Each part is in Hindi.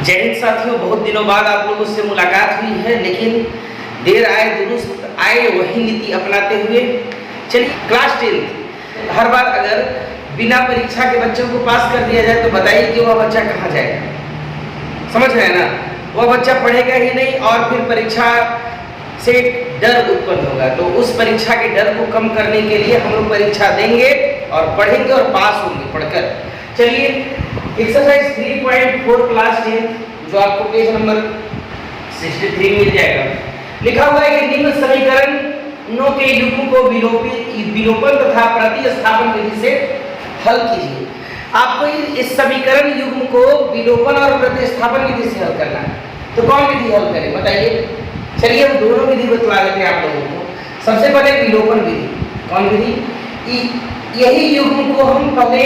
जय हिंद साथियों, बहुत दिनों बाद आप लोगों से मुलाकात हुई है, लेकिन देर आए दुरुस्त आए वही नीति अपनाते हुए चलिए क्लास 10 हर बार अगर बिना परीक्षा के बच्चों को पास कर दिया जाए तो बताइए कि वह बच्चा कहाँ जाएगा। समझ रहे हैं ना, वह बच्चा पढ़ेगा ही नहीं और फिर परीक्षा से डर उत्पन्न होगा। तो उस परीक्षा के डर को कम करने के लिए हम लोग परीक्षा देंगे और पढ़ेंगे और पास होंगे पढ़कर। चलिए एक्सरसाइज 3.4 क्लास 10 जो आपको पेज नंबर 63 मिल जाएगा। लिखा हुआ है कि निम्न समीकरणों के युग्म को विलोपन तथा प्रतिस्थापन विधि से हल कीजिए। आपको इस समीकरण युग्म को विलोपन और प्रतिस्थापन विधि से हल करना है। तो कौन विधि हल करें बताइए। चलिए हम दोनों विधि बतला देते हैं आप लोगों को। सबसे पहले विलोपन विधि। कौन विधि? यही युग्म को हम पहले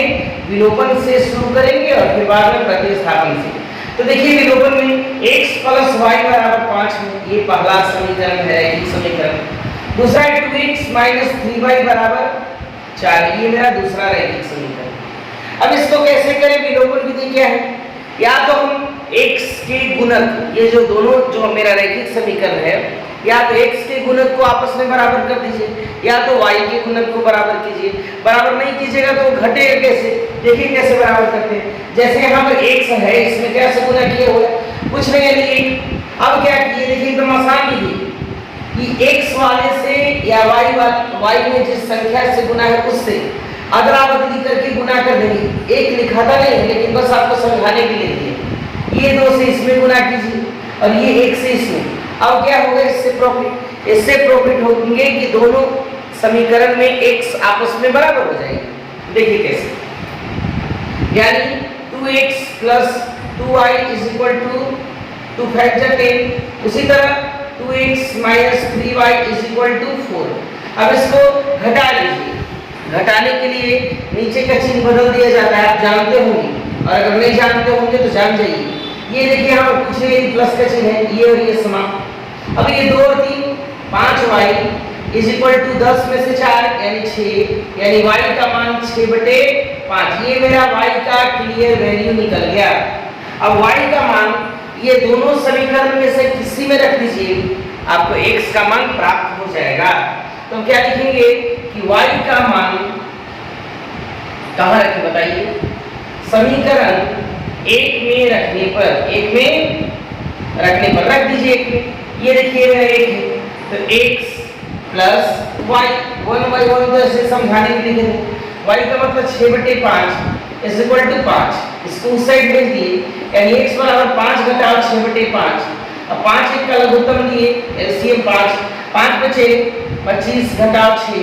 विलोपन से शुरू करेंगे और फिर बाद में प्रतिस्थापन से। तो देखिए विलोपन में x + y = 5 है, ये पहला समीकरण है, एक समीकरण। दूसरा है 2x - 3y = 4, ये मेरा दूसरा रैखिक समीकरण। अब इसको कैसे करें? विलोपन विधि क्या है? या तो हम x के गुणक, ये जो दोनों जो मेरा रैखिक समीकरण है, या तो x के गुणक को आपस में बराबर कर दीजिए या तो y के गुणक को बराबर कीजिए। बराबर नहीं कीजिएगा तो घटेगा कैसे? देखिए कैसे बराबर करते हैं। जैसे यहाँ पर x है, इसमें कैसे गुना किए हुए कुछ नहीं है। अब क्या किए देखिए, एकदम आसान विधि कि x वाले से या y में जिस संख्या से गुना है उससे अदला बदली करके गुना कर देंगे। एक लिखा था नहीं, लेकिन बस आपको समझाने के लिए दिए। ये 2 से इसमें गुना कीजिए और ये 1 से इसमें। अब क्या होगा? इससे प्रॉफिट होंगे कि दोनों समीकरण में x आपस में बराबर हो जाएगी। देखिए कैसे, यानी 2x + 2y = 2 × 10। उसी तरह 2x - 3y = 4। अब इसको घटा लीजिए। घटाने के लिए नीचे का चिन्ह बदल दिया जाता है, आप जानते होंगे, और अगर नहीं जानते होंगे तो जान जाइए। ये देखिए यहाँ पर कुछ नहीं, प्लस का चिन्ह है, ये और ये समान। अब ये 2 और 3 5y = 10 में से 4 यानी 6, यानी y का मान 6/5। ये मेरा y का क्लियर वैल्यू निकल गया। अब y का मान ये दोनों समीकरण में से किसी में रख दीजिए, आपको x का मान प्राप्त हो जाएगा। तो क्या लिखेंगे कि y का मान कहाँ रखें बताइए? समीकरण 1 में रखने पर रख दीजिए 1 में। ये देखिए मेरा 1 है, तो x + y 1/1 तो ऐसे समझाने के लिए y का मतलब 6/5 = 5। इसको उस साइड भेज दिए, यानी x = 5 घटाओ 6/5। अब 5 एक का लघुत्तम लिए, एलसीएम 5 बचे 25 घटाओ 6,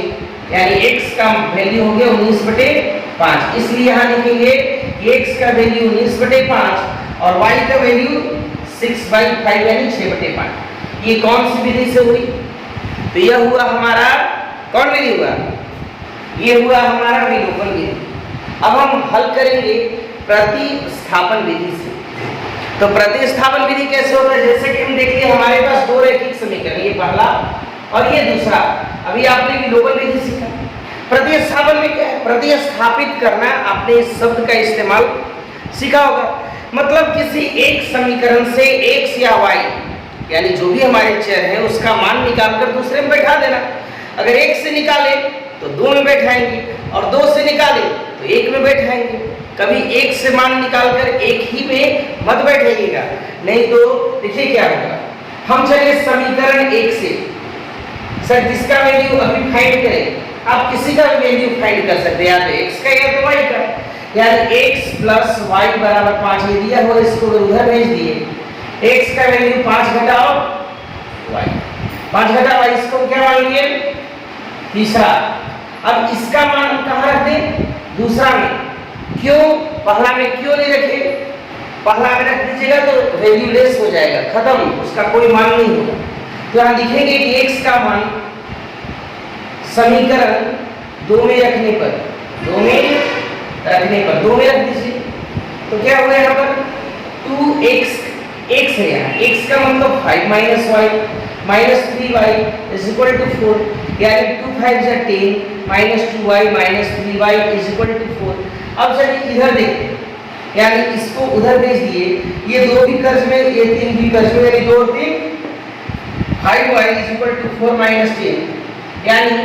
यानी x का वैल्यू हो गया 19/5। इसलिए यहाँ लिखेंगे x का वैल्यू 19/5 और y का वैल्यू 6/5 यानी 6/5। ये कौन सी विधि से हुई? तो यह हुआ हमारा कौन विधि हुआ? ये हुआ हमारा विलोपन विधि। अब हम हल करेंगे प्रतिस्थापन विधि से। तो प्रतिस्थापन विधि कैसे होता है? जैसे कि हम देखिए हमारे पास 2 रैखिक समीकरण, ये पहला और ये दूसरा। अभी आपने विलोपन विधि सीखा। प्रतिस्थापन में क्या है? प्रतिस्थापित करना। आपने इस शब्द का इस्तेमाल सीखा होगा। मतलब किसी एक समीकरण से x या y, यानी जो भी हमारे चर है उसका मान निकालकर दूसरे में बैठा देना। अगर 1 से निकाले तो 2 में बैठाएंगे और 2 से निकाले तो 1 में बैठाएंगे। कभी 1 से मान निकालकर 1 ही में मत बैठाइएगा, नहीं तो देखिए क्या होगा। हम चलिए समीकरण 1 से सर जिसका वैल्यू अभी फाइंड करें, आप किसी का वैल्यू फाइंड कर सकते हैं, या तो x का या तो y का। यानी x + y = 5 ये दिया हुआ, इसको उधर भेज दिए। x का वैल्यू 5 घटाओ y, 5 घटाओ y, इसको क्या मान लिए? तीसरा। अब इसका मान हम कहाँ रख दें? दूसरा में। क्यों पहला में क्यों नहीं रखे? पहला में रख दीजिएगा तो वैल्यू लेस हो जाएगा, खत्म, उसका कोई मान नहीं होगा। तो यहाँ लिखेंगे कि x का मान समीकरण 2 में रखने पर 2 में रख दीजिए। तो क्या होगा यहाँ पर? 2x x है, यहाँ x का मतलब 5 - y - 3y = 4, यानी 2 × 5 = 10 - 2y - 3y = 4। अब चलिए इधर देखिए, यानी इसको उधर भेज दिए, ये 2 भी कर्ज में, ये 3 भी कर्ज में, यानी 2 और 3 5y = 4 - 10, यानी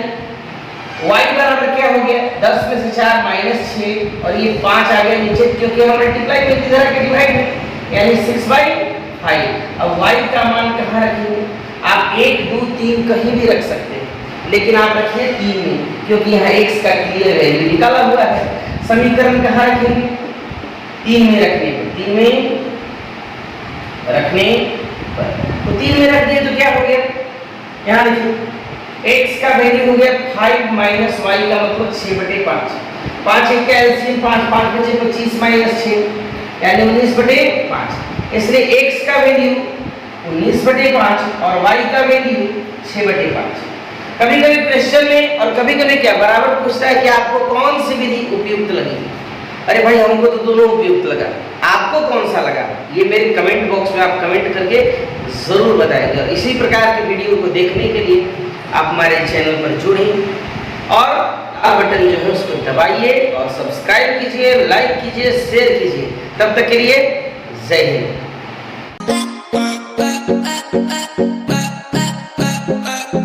y बराबर क्या हो गया, 10 में से 4 - 6 और ये 5 आ गया नीचे, क्योंकि हम मल्टीप्लाई में किधर आके डिवाइड है, यानी 6/5। अब y का मान कहाँ रखेंगे, आप 1 2 3 कहीं भी रख सकते हैं, लेकिन आप रखिए 3 में, क्योंकि यहाँ x का क्लियर वैल्यू निकाला हुआ है। समीकरण कहाँ रखेंगे, 3 में रखने पर, 3 में रखने पर, तो 3 में रख दिए तो क्या हो गया, यहाँ देखिए x का वैल्यू हो गया 5 - y का मतलब 6/5, 5 1 का एलसीएम 5, 5 बचे 25 - 6 यानी 19/5, इसलिए x का वैल्यू 19/5 और y का वैल्यू 6/5। कभी कभी क्वेश्चन में और कभी कभी क्या बराबर पूछता है कि आपको कौन सी विधि उपयुक्त लगी। अरे भाई हमको तो दोनों उपयुक्त लगा, आपको कौन सा लगा, ये मेरे कमेंट बॉक्स में आप कमेंट करके जरूर बताइएगा। इसी प्रकार के वीडियो को देखने के लिए आप हमारे चैनल पर जुड़ें और बटन जो है उसको दबाइए और सब्सक्राइब कीजिए, लाइक कीजिए, शेयर कीजिए। तब तक के लिए जय हिंद।